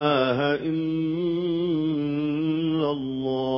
إله إلا الله.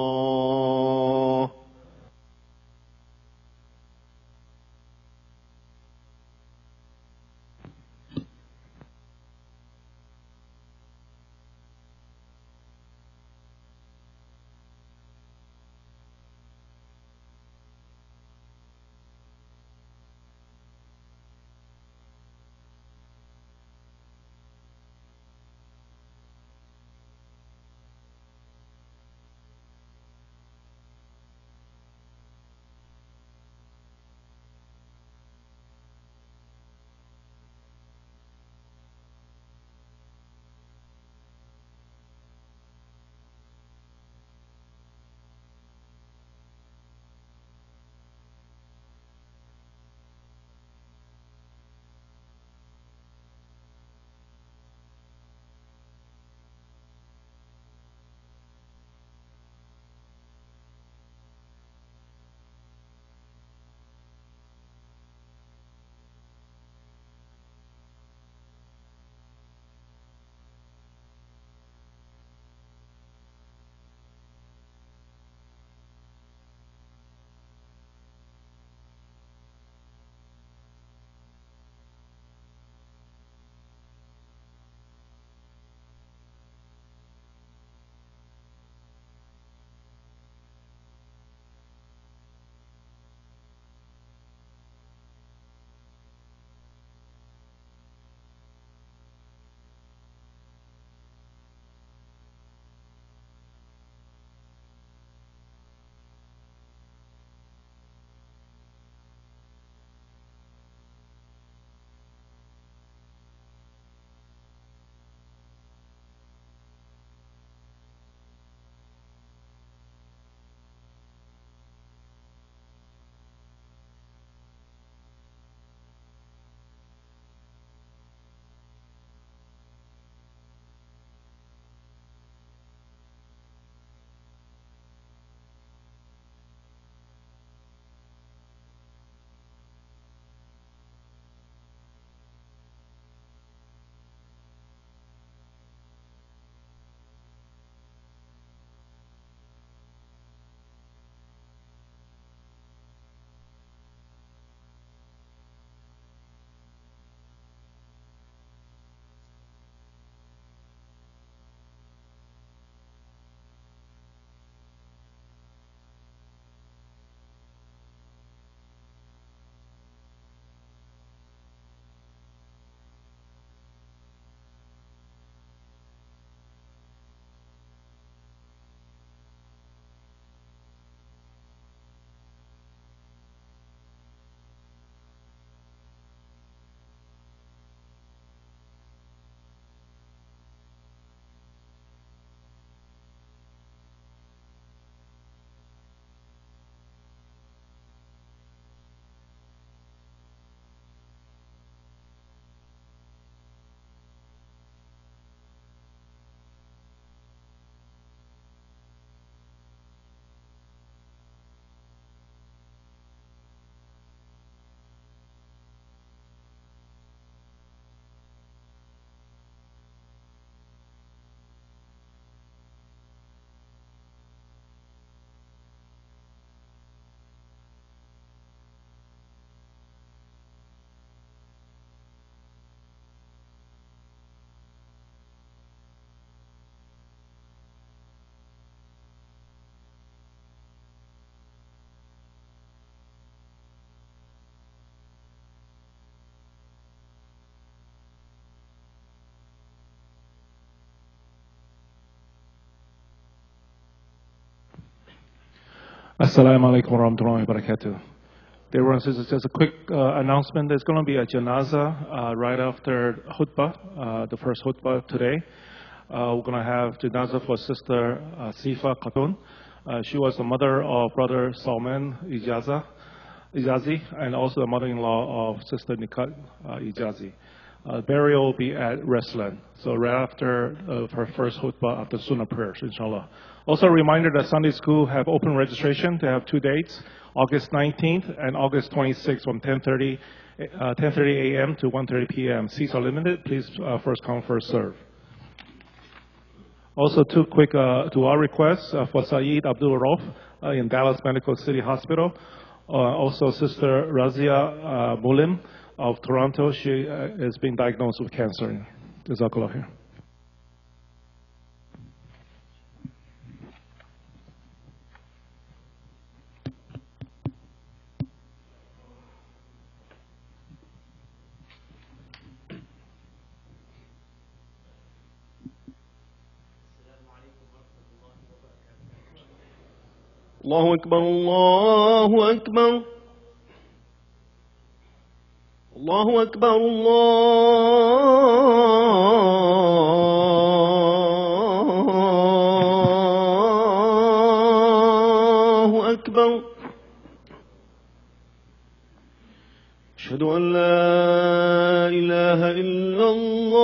Assalamu alaikum warahmatullahi wabarakatuh. Dear brothers and sisters, just a quick announcement. There's going to be a janazah right after khutbah, the first khutbah today. We're going to have janazah for Sister Sifa Khatun. She was the mother of Brother Salman Ijazi, and also the mother-in-law of Sister Nikat Ijazi. Burial will be at Restland. So right after her first khutbah, after Sunnah prayers, inshallah. Also a reminder that Sunday school have open registration. They have 2 dates, August 19th and August 26th from 10:30 a.m. to 1:30 p.m. Seats are limited. Please first come, first serve. Also, two quick dua requests for Saeed Abdul Rauf in Dallas Medical City Hospital. Also, Sister Razia Mulim of Toronto. She is being diagnosed with cancer. Jazakallah khair. الله أكبر الله أكبر الله أكبر الله أكبر أشهد أن لا إله إلا الله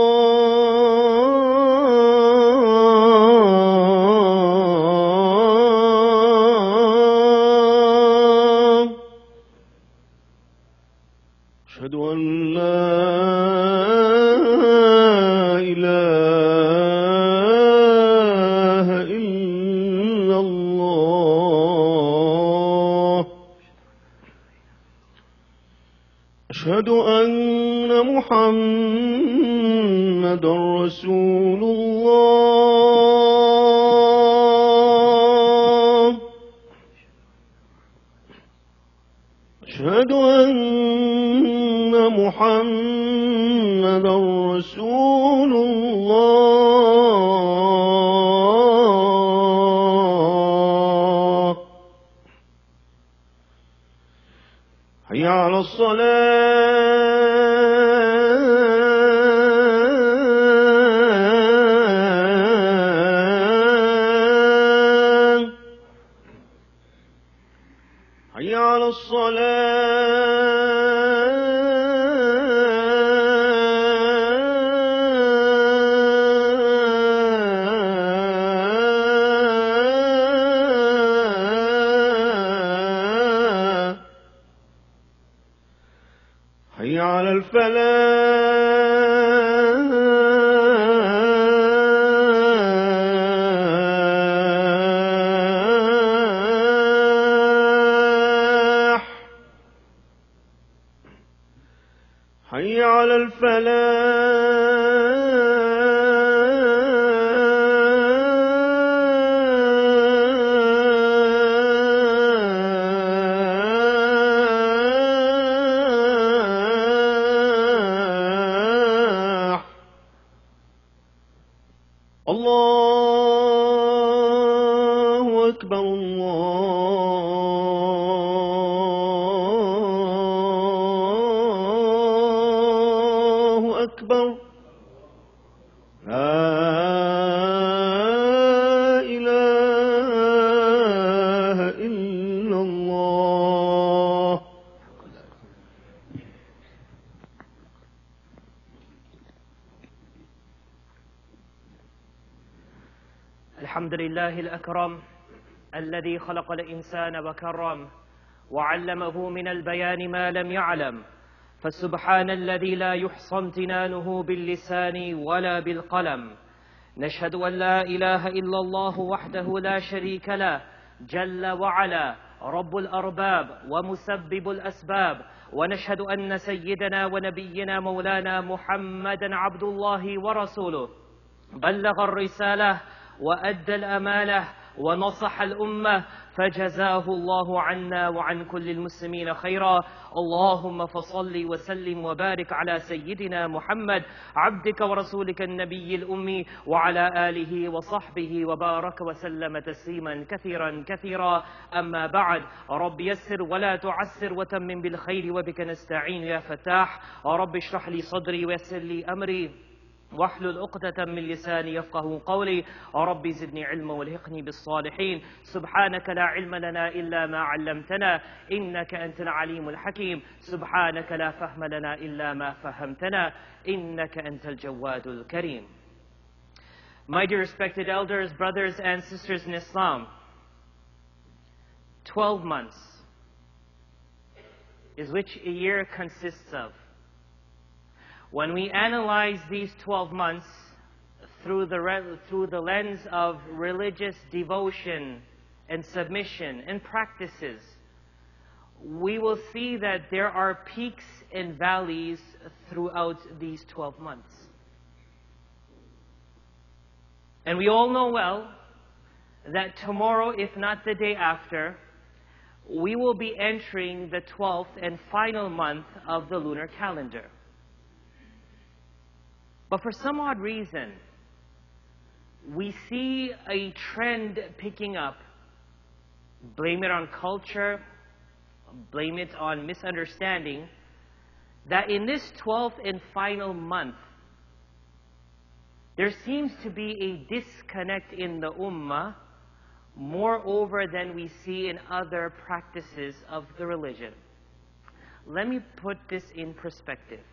أشهد أن لا إله إلا الله أشهد أن محمدا رسول الله أشهد أن محمدا رسول الله حي على الصلاة حي على الصلاة حي على الفلاح حي على الفلاح الله أكبر الله أكبر لا إله إلا الله الحمد لله الأكرم الذي خلق الإنسان وكرم وعلمه من البيان ما لم يعلم فسبحان الذي لا يحصى امتنانه باللسان ولا بالقلم نشهد أن لا إله إلا الله وحده لا شريك له جل وعلا رب الأرباب ومسبب الأسباب ونشهد أن سيدنا ونبينا مولانا محمدا عبد الله ورسوله بلغ الرسالة وأدى الأمانة ونصح الأمة فجزاه الله عنا وعن كل المسلمين خيرا اللهم فصل وسلم وبارك على سيدنا محمد عبدك ورسولك النبي الأمي وعلى آله وصحبه وبارك وسلم تسليما كثيرا كثيرا أما بعد رب يسر ولا تعسر وتمم بالخير وبك نستعين يا فتاح رب اشرح لي صدري ويسر لي أمري واحلل عقدة من لساني يفقه قولي ربي زدني علما والحقني بالصالحين سبحانك لا علم لنا إلا ما علمتنا إنك أنت العليم الحكيم سبحانك لا فهم لنا إلا ما فهمتنا إنك أنت الجواد الكريم. My dear respected elders, brothers and sisters in Islam, 12 months is which a year consists of. When we analyze these 12 months, through the lens of religious devotion and submission and practices, we will see that there are peaks and valleys throughout these 12 months. And we all know well that tomorrow, if not the day after, we will be entering the 12th and final month of the lunar calendar. But for some odd reason, we see a trend picking up. Blame it on culture, blame it on misunderstanding, that in this 12th and final month, there seems to be a disconnect in the ummah, moreover than we see in other practices of the religion. Let me put this in perspective.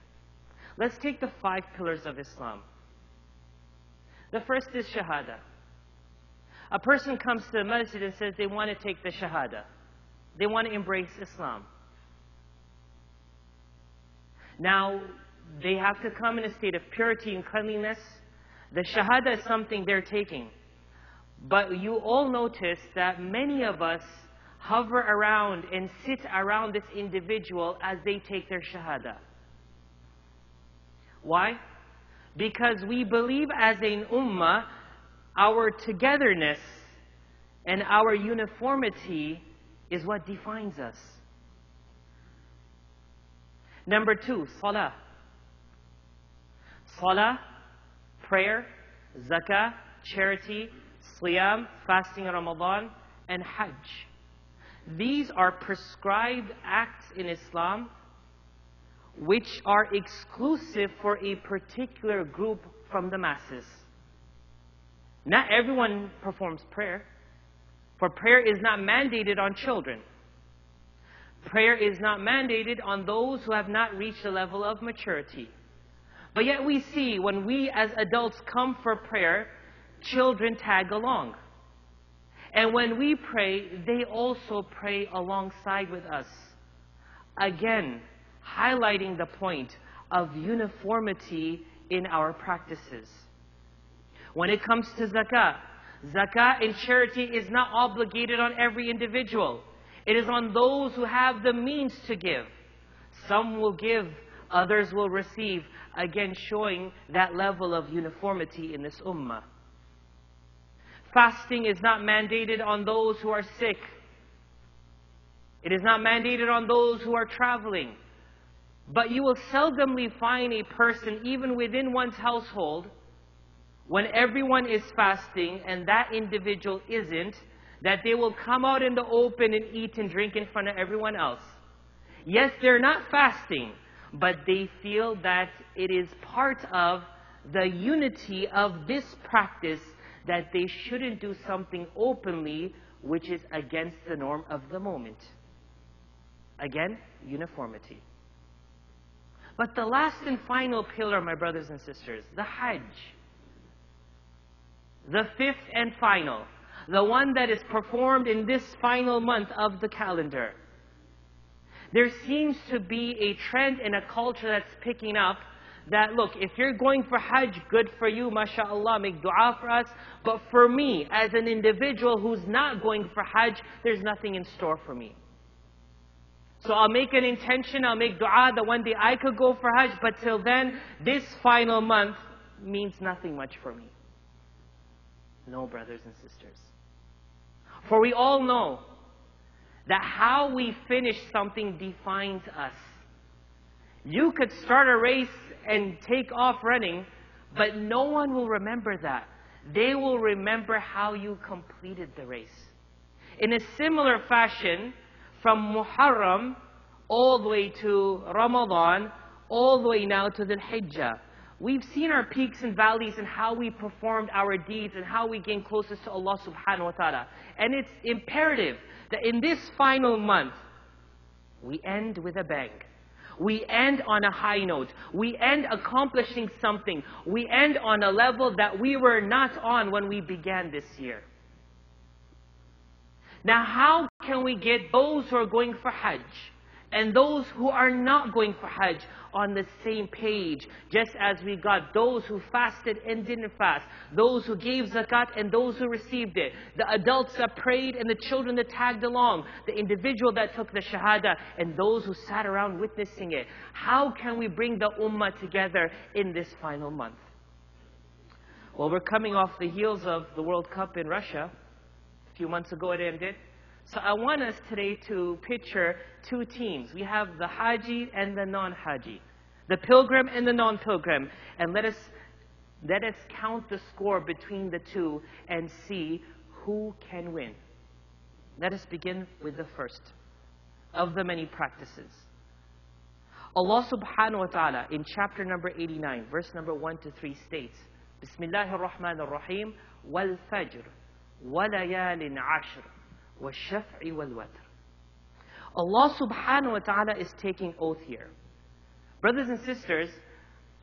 Let's take the 5 pillars of Islam. The first is Shahada. A person comes to the masjid and says they want to take the Shahada. They want to embrace Islam. Now, they have to come in a state of purity and cleanliness. The Shahada is something they're taking. But you all notice that many of us hover around and sit around this individual as they take their Shahada. Why? Because we believe as an ummah, our togetherness and our uniformity is what defines us. Number 2, Salah. Salah, prayer, zakah, charity, Siyam, fasting in Ramadan, and Hajj. These are prescribed acts in Islam which are exclusive for a particular group from the masses. Not everyone performs prayer, for prayer is not mandated on children. Prayer is not mandated on those who have not reached the level of maturity. But yet we see when we as adults come for prayer, children tag along. And when we pray, they also pray alongside with us. Again, highlighting the point of uniformity in our practices. When it comes to zakah, zakah in charity is not obligated on every individual. It is on those who have the means to give. Some will give, others will receive. Again, showing that level of uniformity in this ummah. Fasting is not mandated on those who are sick. It is not mandated on those who are traveling. But you will seldomly find a person, even within one's household, when everyone is fasting and that individual isn't, that they will come out in the open and eat and drink in front of everyone else. Yes, they're not fasting, but they feel that it is part of the unity of this practice that they shouldn't do something openly which is against the norm of the moment. Again, uniformity. But the last and final pillar, my brothers and sisters, the Hajj. The 5th and final. The one that is performed in this final month of the calendar. There seems to be a trend in a culture that's picking up that, look, if you're going for Hajj, good for you, mashallah, make dua for us. But for me, as an individual who's not going for Hajj, there's nothing in store for me. So I'll make an intention, I'll make dua that one day I could go for Hajj, but till then, this final month means nothing much for me. No, brothers and sisters. For we all know that how we finish something defines us. You could start a race and take off running, but no one will remember that. They will remember how you completed the race. In a similar fashion, from Muharram all the way to Ramadan, all the way now to the Hijjah, we've seen our peaks and valleys and how we performed our deeds and how we gain closest to Allah subhanahu wa ta'ala. And it's imperative that in this final month, we end with a bang. We end on a high note. We end accomplishing something. We end on a level that we were not on when we began this year. Now, how can we get those who are going for Hajj and those who are not going for Hajj on the same page. Just as we got those who fasted and didn't fast, those who gave zakat and those who received it, the adults that prayed and the children that tagged along, the individual that took the shahada and those who sat around witnessing it. How can we bring the ummah together in this final month? Well, we're coming off the heels of the World Cup in Russia. A few months ago it ended. So I want us today to picture two teams. We have the Haji and the non-Haji, the pilgrim and the non-pilgrim. And let us count the score between the two and see who can win. Let us begin with the first of the many practices. Allah subhanahu wa ta'ala in chapter number 89, verse number 1 to 3 states, Bismillahir Rahmanir Rahim, wal fajr, wa layalin ashr, wa shaf'i wal watr. Allah subhanahu wa ta'ala is taking oath here. Brothers and sisters,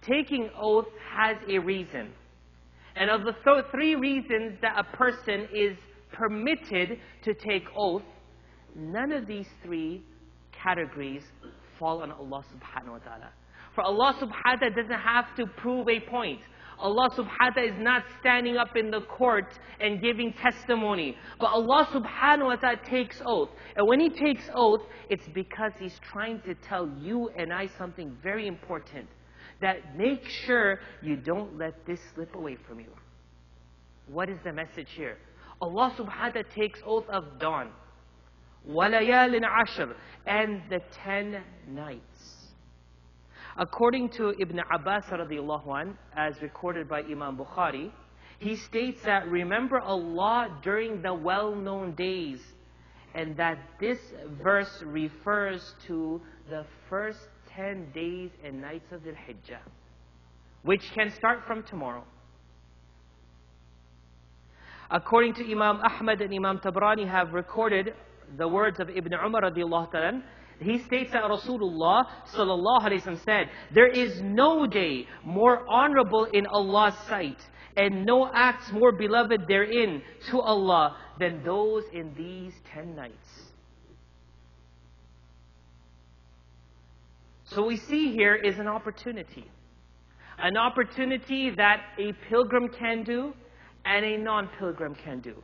taking oath has a reason. And of the three reasons that a person is permitted to take oath, none of these three categories fall on Allah subhanahu wa ta'ala. For Allah subhanahu wa ta'ala doesn't have to prove a point. Allah subhanahu wa ta'ala is not standing up in the court and giving testimony. But Allah subhanahu wa ta'ala takes oath. And when He takes oath, it's because He's trying to tell you and I something very important. That make sure you don't let this slip away from you. What is the message here? Allah subhanahu wa ta'ala takes oath of dawn. وَلَيَالٍ عَشْرٍ, and the 10 nights. According to Ibn Abbas radiallahu anh, as recorded by Imam Bukhari, he states that remember Allah during the well-known days, and that this verse refers to the first 10 days and nights of the Hijjah, which can start from tomorrow. According to Imam Ahmad and Imam Tabrani have recorded the words of Ibn Umar radiallahu ta'ala. He states that Rasulullah sallallahu alayhi wa sallam said, there is no day more honorable in Allah's sight, and no acts more beloved therein to Allah than those in these 10 nights. So we see here is an opportunity that a pilgrim can do and a non-pilgrim can do.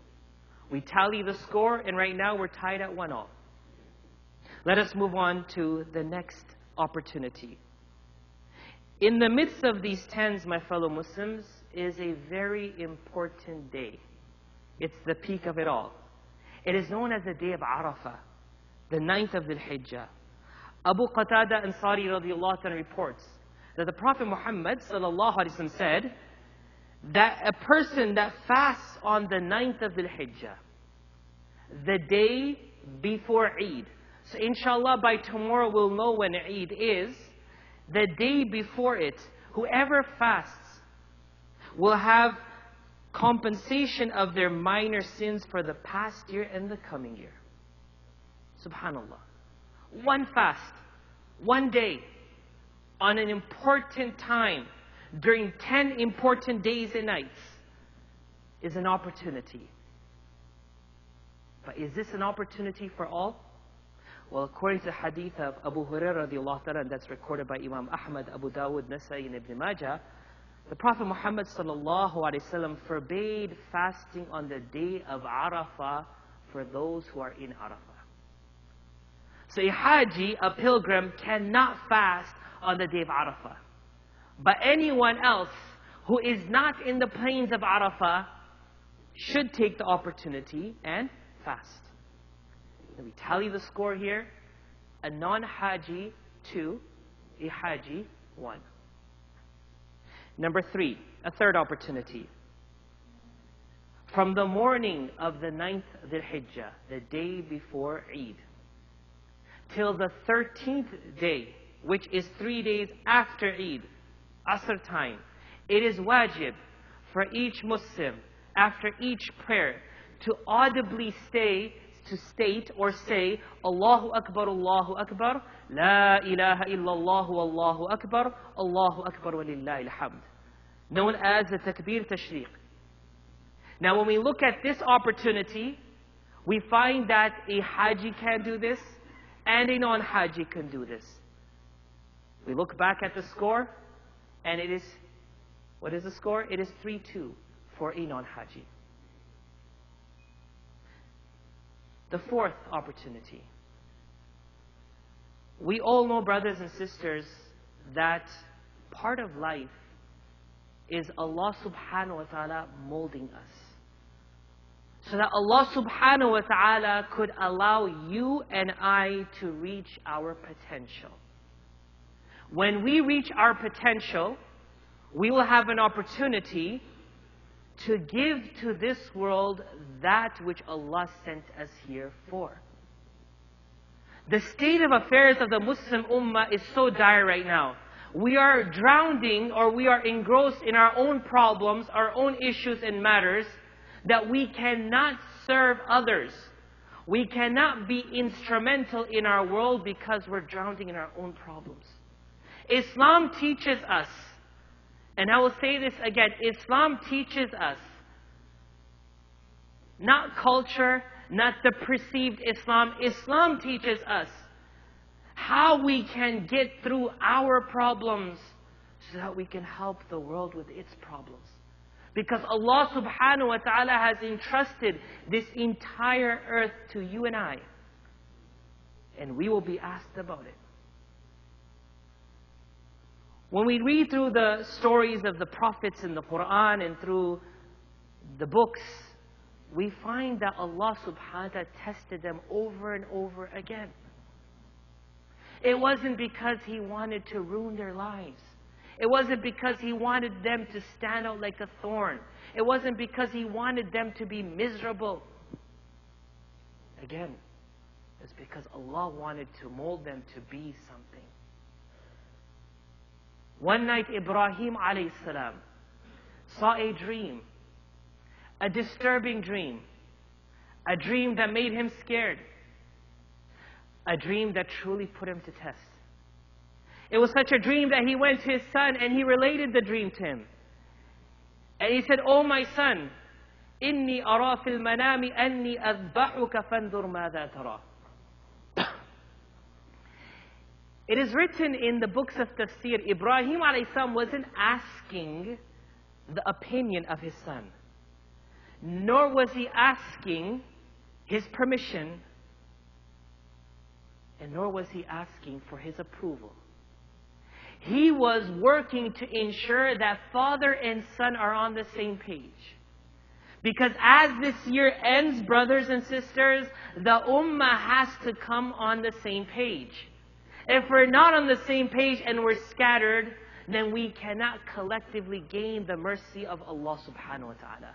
We tally the score, and right now we're tied at 1-1. Let us move on to the next opportunity. In the midst of these 10s, my fellow Muslims, is a very important day. It's the peak of it all. It is known as the day of Arafah, the 9th of Dhul Hijjah. Abu Qatada Ansari radiallahu anhu reports that the Prophet Muhammad sallallahu alaihi wasallam said that a person that fasts on the 9th of Dhul Hijjah, the day before Eid. So inshallah by tomorrow we'll know when Eid is. The day before it, whoever fasts will have compensation of their minor sins for the past year and the coming year. Subhanallah. One fast, one day, on an important time, during 10 important days and nights, is an opportunity. But is this an opportunity for all? Well, according to the hadith of Abu Hurairah radiallahu ta'ala, that's recorded by Imam Ahmad, Abu Dawud, Nasai, and Ibn Majah, the Prophet Muhammad sallallahu alaihi wasallam forbade fasting on the day of Arafah for those who are in Arafah. So a Haji, a pilgrim, cannot fast on the day of Arafah. But anyone else who is not in the plains of Arafah should take the opportunity and fast. And we tally the score here. A non-Haji 2, a Haji 1. Number 3, a third opportunity. From the morning of the 9th Dhul Hijjah, the day before Eid, till the 13th day, which is 3 days after Eid, Asr time, it is wajib for each Muslim, after each prayer, to audibly state or say, Allahu Akbar, La ilaha illallah, Allahu Akbar wa lillahi alhamd. Known as the Takbir Tashriq. Now when we look at this opportunity, we find that a Haji can do this, and a non-Haji can do this. We look back at the score, and it is, what is the score? It is 3-2 for a non-Haji. The fourth opportunity. We all know, brothers and sisters, that part of life is Allah subhanahu wa ta'ala molding us. So that Allah subhanahu wa ta'ala could allow you and I to reach our potential. When we reach our potential, we will have an opportunity to give to this world that which Allah sent us here for. The state of affairs of the Muslim Ummah is so dire right now. We are drowning, or we are engrossed in our own problems, our own issues and matters, that we cannot serve others. We cannot be instrumental in our world because we're drowning in our own problems. Islam teaches us, and I will say this again, Islam teaches us, not culture, not the perceived Islam. Islam teaches us how we can get through our problems so that we can help the world with its problems. Because Allah subhanahu wa ta'ala has entrusted this entire earth to you and I. And we will be asked about it. When we read through the stories of the prophets in the Quran and through the books, we find that Allah subhanahu wa ta'ala tested them over and over again. It wasn't because He wanted to ruin their lives. It wasn't because He wanted them to stand out like a thorn. It wasn't because He wanted them to be miserable. Again, it's because Allah wanted to mold them to be something. One night, Ibrahim alayhi salam saw a dream, a disturbing dream, a dream that made him scared, a dream that truly put him to test. It was such a dream that he went to his son and he related the dream to him. And he said, "Oh my son, inni ara fil manami anni azbahuka fanzur madha tara." It is written in the books of tafsir, Ibrahim alayhi salam wasn't asking the opinion of his son, nor was he asking his permission, and nor was he asking for his approval. He was working to ensure that father and son are on the same page. Because as this year ends, brothers and sisters, the ummah has to come on the same page. If we're not on the same page and we're scattered, then we cannot collectively gain the mercy of Allah subhanahu wa ta'ala.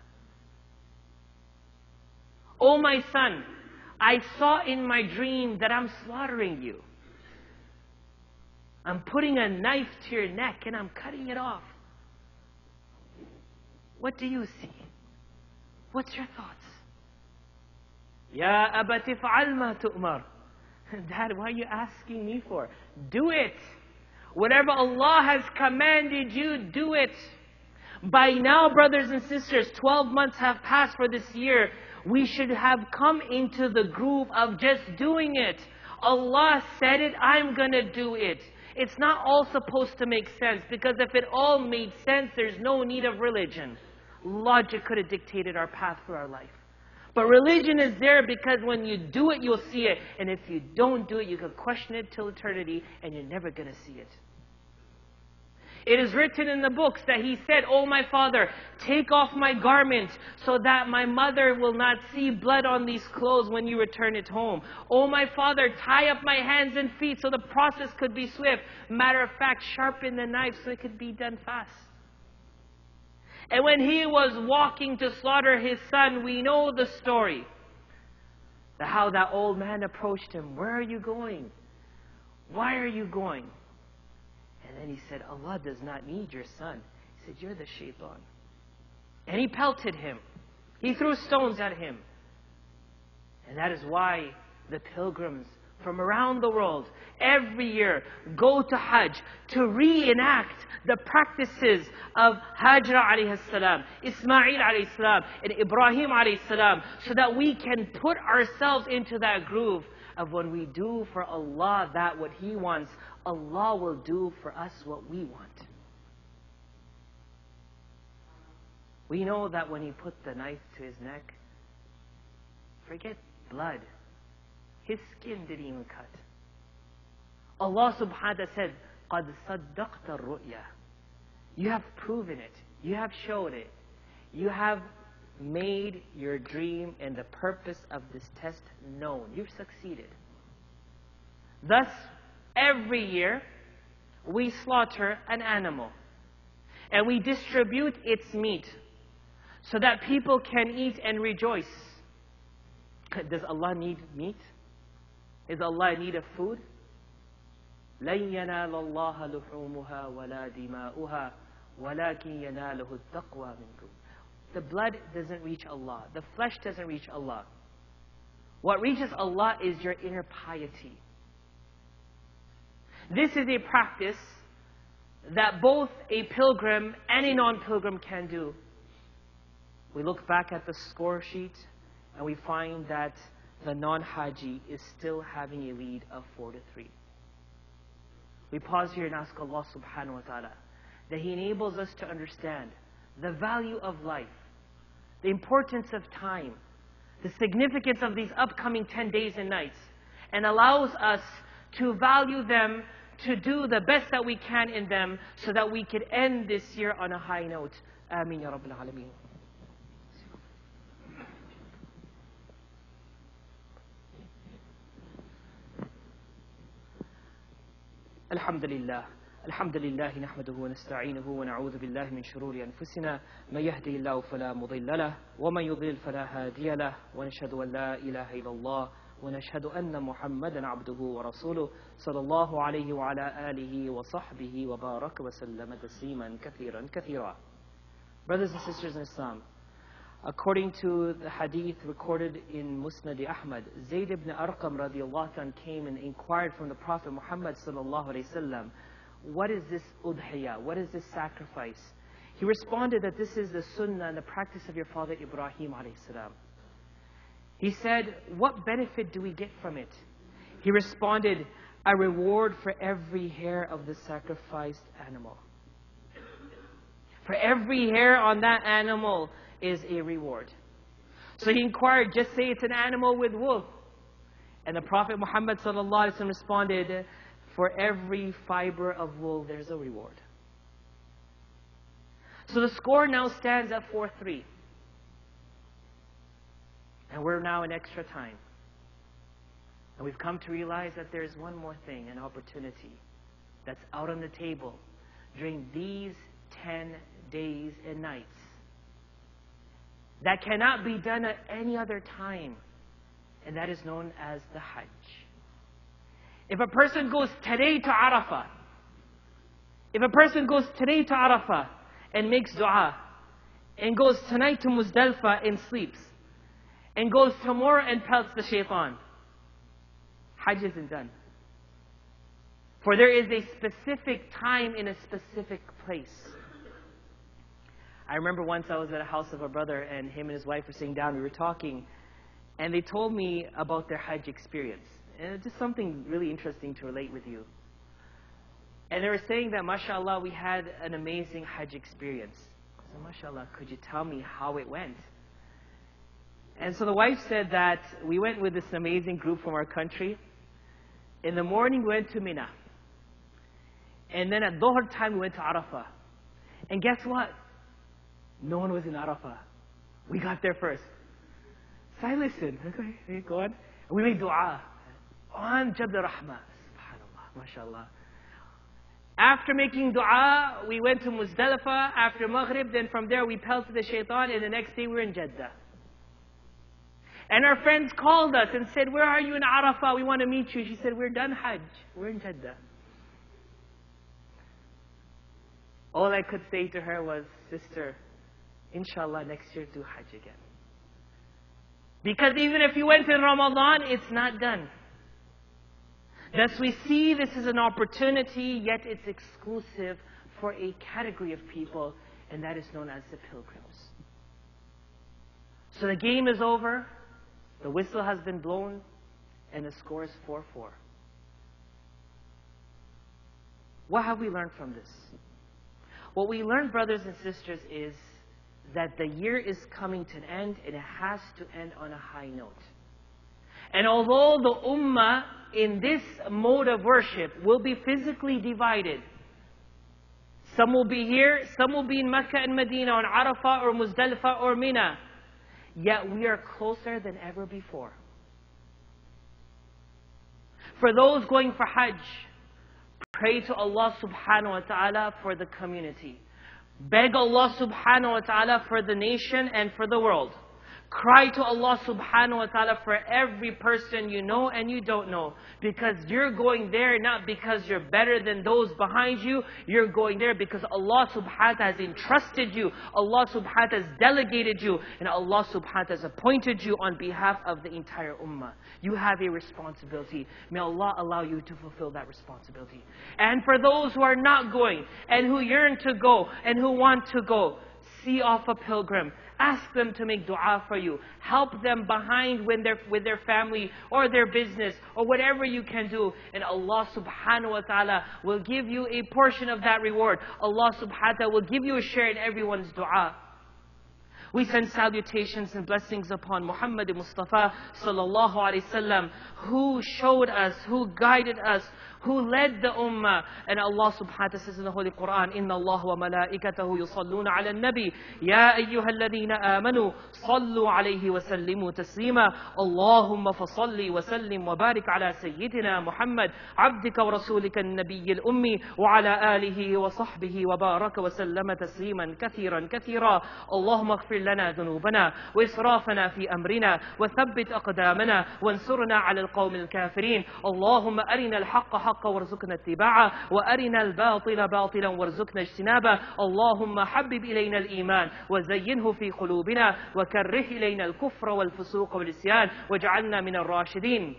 "Oh my son, I saw in my dream that I'm slaughtering you. I'm putting a knife to your neck and I'm cutting it off. What do you see? What's your thoughts?" "Ya abati fa'al ma tu'mar." "Dad, why are you asking me for? Do it. Whatever Allah has commanded you, do it." By now, brothers and sisters, 12 months have passed for this year. We should have come into the groove of just doing it. Allah said it, I'm going to do it. It's not all supposed to make sense, because if it all made sense, there's no need of religion. Logic could have dictated our path for our life. But religion is there because when you do it, you'll see it. And if you don't do it, you can question it till eternity and you're never going to see it. It is written in the books that he said, "Oh my father, take off my garment so that my mother will not see blood on these clothes when you return it home. Oh my father, tie up my hands and feet so the process could be swift. Matter of fact, sharpen the knife so it could be done fast." And when he was walking to slaughter his son, we know the story. How that old man approached him. "Where are you going? Why are you going?" And then he said, "Allah does not need your son." He said, "You're the shaitan." And he pelted him. He threw stones at him. And that is why the pilgrims from around the world every year go to Hajj to reenact the practices of Hajra alayhi salam, Ismail alayhi salam, and Ibrahim alayhi salam, so that we can put ourselves into that groove of when we do for Allah that what He wants, Allah will do for us what we want. We know that when He put the knife to His neck, forget blood, His skin didn't even cut. Allah subhanahu wa ta'ala said, قَدْ صَدَّقْتَ الرُّؤْيَا. You have proven it. You have showed it. You have made your dream and the purpose of this test known. You've succeeded. Thus, every year, we slaughter an animal. And we distribute its meat so that people can eat and rejoice. Does Allah need meat? Is Allah in need of food? لَن يَنَالَ اللَّهَ لُحُومُهَا وَلَا دِمَاؤُهَا وَلَكِنْ يَنَالُهُ التَّقْوَى مِنْكُمْ. The blood doesn't reach Allah. The flesh doesn't reach Allah. What reaches Allah is your inner piety. This is a practice that both a pilgrim and a non-pilgrim can do. We look back at the score sheet and we find that the non-Haji is still having a lead of 4-3. We pause here and ask Allah subhanahu wa ta'ala that He enables us to understand the value of life, the importance of time, the significance of these upcoming 10 days and nights, and allows us to value them, to do the best that we can in them, so that we could end this year on a high note. Ameen ya Rabbil Alameen. الحمد لله الحمد لله نحمده ونستعينه ونعوذ بالله من شرور أنفسنا من يهدي الله فلا مضل له ومن يضلل فلا هادي له ونشهد أن لا إله إلا الله ونشهد أن محمدا عبده ورسوله صلى الله عليه وعلى آله وصحبه وبارك وسلم تسليما كثيرا كثيرا. Brothers and sisters in Islam, according to the hadith recorded in Musnad Ahmad, Zayd ibn Arqam radiallahu anhu came and inquired from the Prophet Muhammad sallallahu alayhi wasallam, what is this udhiyah? What is this sacrifice? He responded that this is the sunnah and the practice of your father Ibrahim alayhi salam. He said, what benefit do we get from it? He responded, a reward for every hair of the sacrificed animal. For every hair on that animal is a reward. So he inquired, just say it's an animal with wool. And the Prophet Muhammad sallallahu alaihi wasallam responded, for every fiber of wool there's a reward. So the score now stands at 4-3. And we're now in extra time. And we've come to realize that there's one more thing, an opportunity that's out on the table during these 10 days and nights that cannot be done at any other time, and that is known as the Hajj. If a person goes today to Arafah, and makes dua, and goes tonight to Muzdalifah and sleeps, and goes tomorrow and pelts the shaitan, Hajj isn't done. For there is a specific time in a specific place. I remember once I was at a house of a brother, and him and his wife were sitting down, we were talking, and they told me about their Hajj experience. And it's just something really interesting to relate with you. And they were saying that, mashallah, we had an amazing Hajj experience. So, mashallah, could you tell me how it went? And so the wife said that we went with this amazing group from our country. In the morning, we went to Mina. And then at Dhuhr time, we went to Arafah. And guess what? No one was in Arafah. We got there first. So I listened. Okay, go on. We made dua on Jabal Rahmah. SubhanAllah, mashallah. After making dua, we went to Muzdalifah after Maghrib. Then from there, we pelted the shaitan. And the next day, we were in Jeddah. And our friends called us and said, where are you in Arafah? We want to meet you. She said, we're done Hajj. We're in Jeddah. All I could say to her was, sister, inshallah, next year do Hajj again. Because even if you went in Ramadan, it's not done. Thus we see this is an opportunity, yet it's exclusive for a category of people, and that is known as the pilgrims. So the game is over, the whistle has been blown, and the score is 4-4. What have we learned from this? What we learned, brothers and sisters, is that the year is coming to an end, and it has to end on a high note. And although the ummah in this mode of worship will be physically divided, some will be here, some will be in Mecca and Medina, on Arafah or Muzdalifah or Mina, yet we are closer than ever before. For those going for Hajj, pray to Allah subhanahu wa ta'ala for the community. Beg Allah subhanahu wa ta'ala for the nation and for the world. Cry to Allah subhanahu wa ta'ala for every person you know and you don't know. Because you're going there not because you're better than those behind you. You're going there because Allah subhanahu wa ta'ala has entrusted you. Allah subhanahu wa ta'ala has delegated you. And Allah subhanahu wa ta'ala has appointed you on behalf of the entire ummah. You have a responsibility. May Allah allow you to fulfill that responsibility. And for those who are not going and who yearn to go and who want to go, see off a pilgrim. Ask them to make dua for you. Help them behind with their family or their business or whatever you can do. And Allah subhanahu wa ta'ala will give you a portion of that reward. Allah subhanahu wa ta'ala will give you a share in everyone's dua. We send salutations and blessings upon Muhammad Mustafa sallallahu alaihi wasallam, who showed us, who guided us, who led the ummah. And Allah subhanahu wa ta'ala says in the Holy Quran, Inna Allah wa malaikatahu yusalluna ala nabi, Ya ayyuhal ladhina amanu, sallu alayhi wa sallimu taslima, Allahumma fasalli wa sallim wa barik ala sayyidina Muhammad, abdika wa rasulika an-nabiyyil ummi, wa ala alihi wa sahbihi wa baraka wa sallama tasliman kathiran kathira. Allahumma aghfir lana dhunubana, wa israfana fi amrina, wa thabbit aqdamana, wa ansurna ala al-qawmi al-kafirin. Allahumma arina al-haqqa حقا وارزقنا اتباعه وأرنا الباطل باطلا وارزقنا اجتنابه. اللهم حبب إلينا الإيمان وزينه في قلوبنا وكره إلينا الكفر والفسوق والعصيان واجعلنا من الراشدين.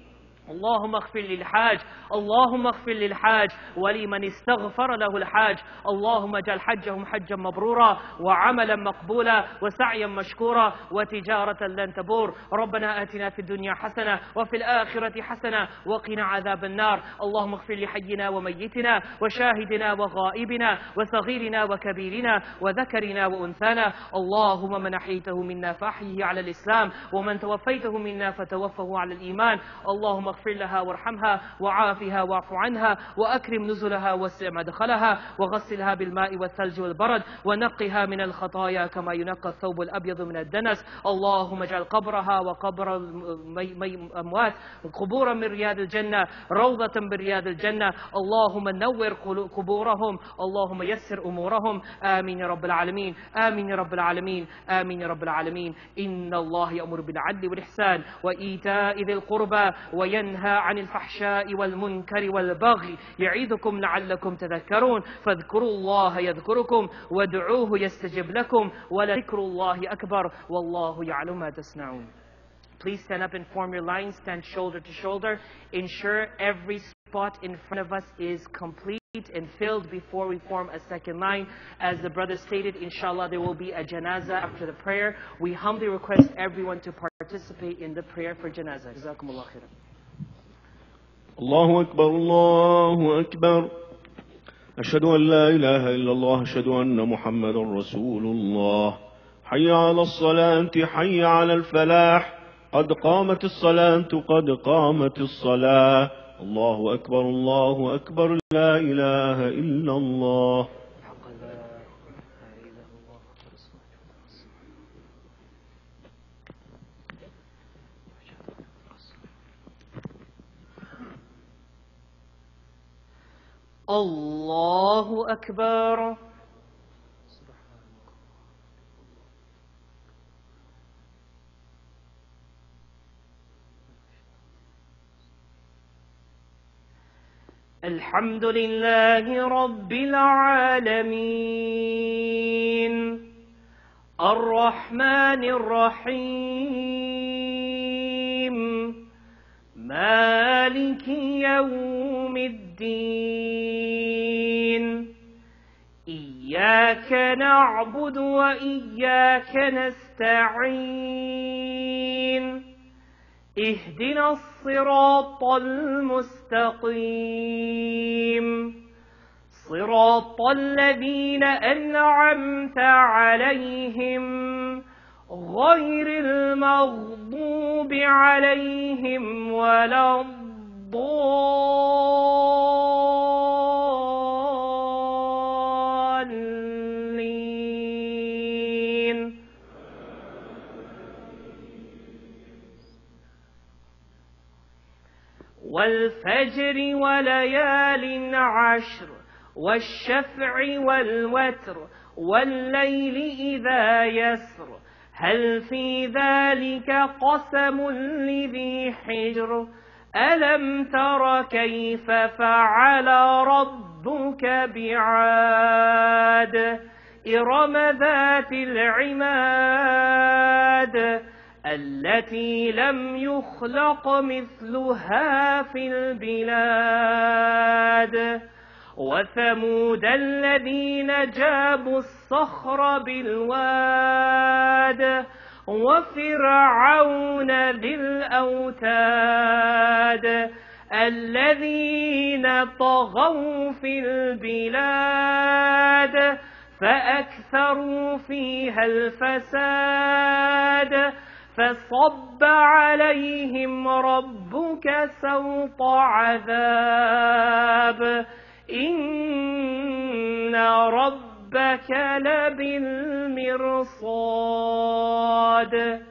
اللهم اغفر للحاج، اللهم اغفر للحاج ولمن استغفر له الحاج. اللهم اجعل حجهم حجا مبرورا وعملا مقبولا وسعيا مشكورا وتجارة لن تبور. ربنا آتنا في الدنيا حسنة وفي الآخرة حسنة وقنا عذاب النار. اللهم اغفر لحينا وميتنا وشاهدنا وغائبنا وصغيرنا وكبيرنا وذكرنا وأنثانا. اللهم من أحييته منا فأحيه على الإسلام ومن توفيته منا فتوفه على الإيمان. اللهم اغفر لها وارحمها وعافها واعف عنها وأكرم نزلها واسع مدخلها وغسلها بالماء والثلج والبرد ونقها من الخطايا كما ينقى الثوب الأبيض من الدنس. اللهم اجعل قبرها وقبر الأموات قبورا من رياض الجنة، روضة من رياض الجنة. اللهم نور قبورهم، اللهم يسر أمورهم. آمين يا رب العالمين، آمين يا رب العالمين، آمين يا رب العالمين. إن الله يأمر بالعدل والإحسان وإيتاء ذي القربى وينهى عن الفحشاء والمنكر والبغي يعظكم لعلكم تذكرون. فاذكروا الله يذكركم وادعوه يستجب لكم ولذكر الله أكبر والله يعلم ما تصنعون. Please stand up and form your line. Stand shoulder to shoulder. Ensure every spot in front of us is complete and filled before we form a second line. As the brother stated, inshallah, there will be a janazah after the prayer. We humbly request everyone to participate in the prayer for janazah. Jazakumullah khairan. الله أكبر الله أكبر أشهد أن لا إله إلا الله أشهد أن محمد رسول الله حي على الصلاة حي على الفلاح قد قامت الصلاة قد قامت الصلاة الله أكبر لا إله إلا الله. الله أكبر. الحمد لله رب العالمين الرحمن الرحيم مالك يوم الدين إياك نعبد وإياك نستعين اهدنا الصراط المستقيم صراط الذين أنعمت عليهم غير المغضوب عليهم ولا الضالين. والفجر وليال عشر والشفع والوتر والليل إذا يسر هل في ذلك قسم لذي حجر ألم تر كيف فعل ربك بعاد إرم ذات العماد التي لم يخلق مثلها في البلاد وثمود الذين جابوا الصخر بالواد وفرعون ذي الأوتاد الذين طغوا في البلاد فأكثروا فيها الفساد فصب عليهم ربك سوط عذاب إن ربك لبالمرصاد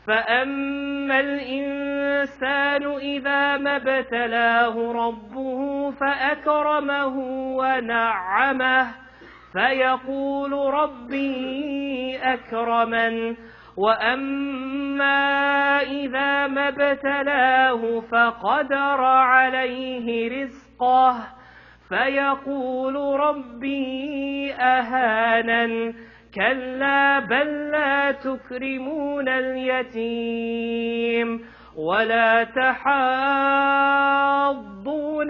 فأما الإنسان إذا ما ابتلاه ربه فأكرمه ونعمه فيقول ربي أكرمن وأما إذا ما ابتلاه فقدر عليه رزقه فيقول ربي أهانن كلا بل لا تكرمون اليتيم ولا تحاضون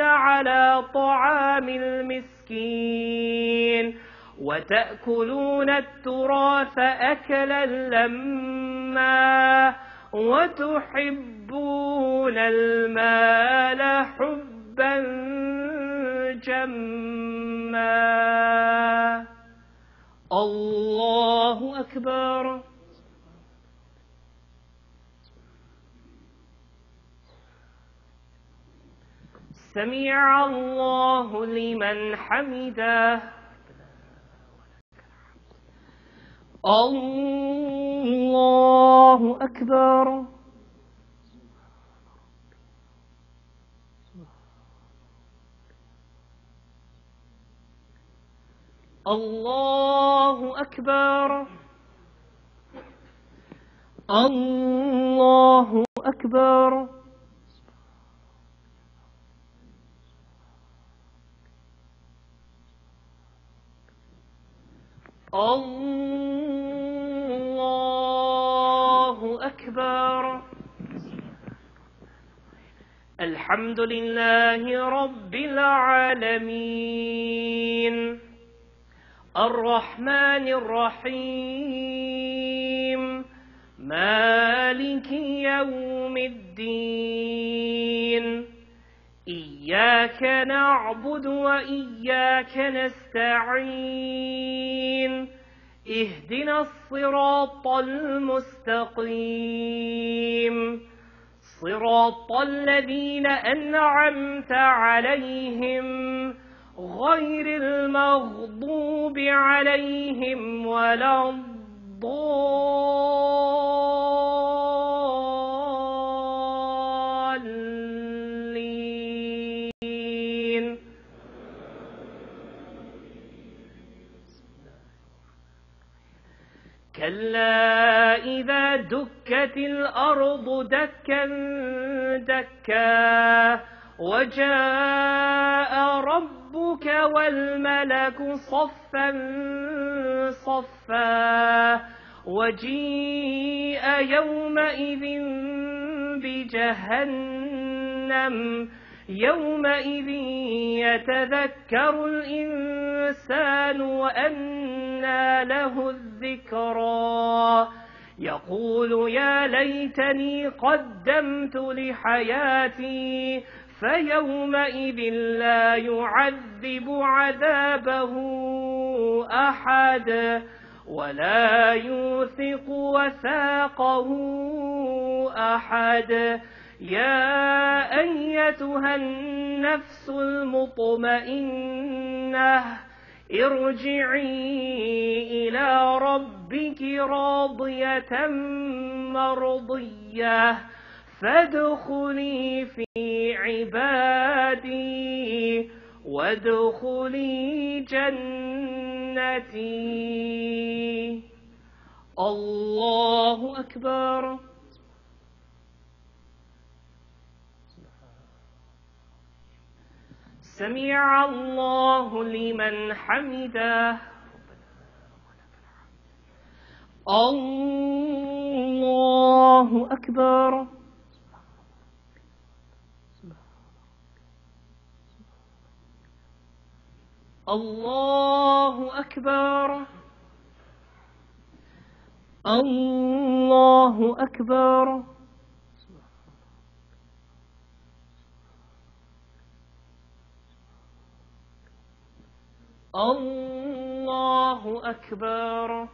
على طعام المسكين وتأكلون التراث أكلا لما وتحبون المال حبا جما. الله أكبر. سمع الله لمن حمده. الله أكبر. الله أكبر. الله أكبر. الله أكبر. الحمد لله رب العالمين الرحمن الرحيم مالك يوم الدين إياك نعبد وإياك نستعين اهدنا الصراط المستقيم صراط الذين أنعمت عليهم غير المغضوب عليهم ولا الضالين. كلا إذا دكت الأرض دكا دكا وجاء ربك والملك صفا صفا وجيء يومئذ بجهنم يومئذ يتذكر الإنسان وأنى له الذكرى يقول يا ليتني قدمت لحياتي فيومئذ لا يعذب عذابه أحد ولا يوثق وثاقه أحد يا أيتها النفس المطمئنة ارجعي إلى ربك راضية مرضية فادخلي في عبادي وادخلي جنتي. الله أكبر. سمع الله لمن حمده. الله أكبر. الله أكبر. الله أكبر. الله أكبر.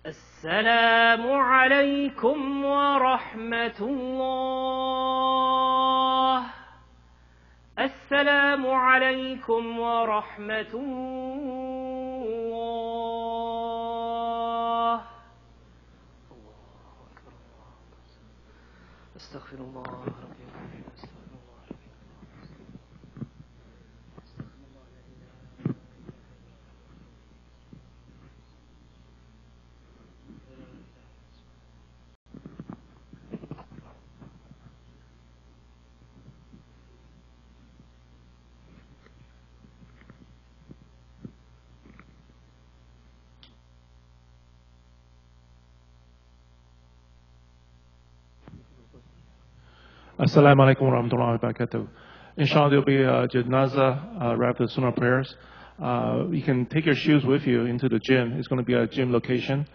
السلام عليكم ورحمة الله. السلام عليكم ورحمة الله. استغفر الله ربي. Assalamu alaikum wa rahmatullahi wa barakatuh. Inshallah, there will be a janazah right after the sunnah prayers. You can take your shoes with you into the gym. It's going to be a gym location.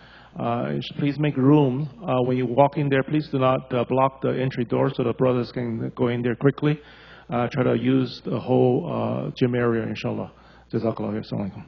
Please make room. When you walk in there, please do not block the entry door so the brothers can go in there quickly. Try to use the whole gym area, inshallah. Jazakallah. Assalamu alaikum.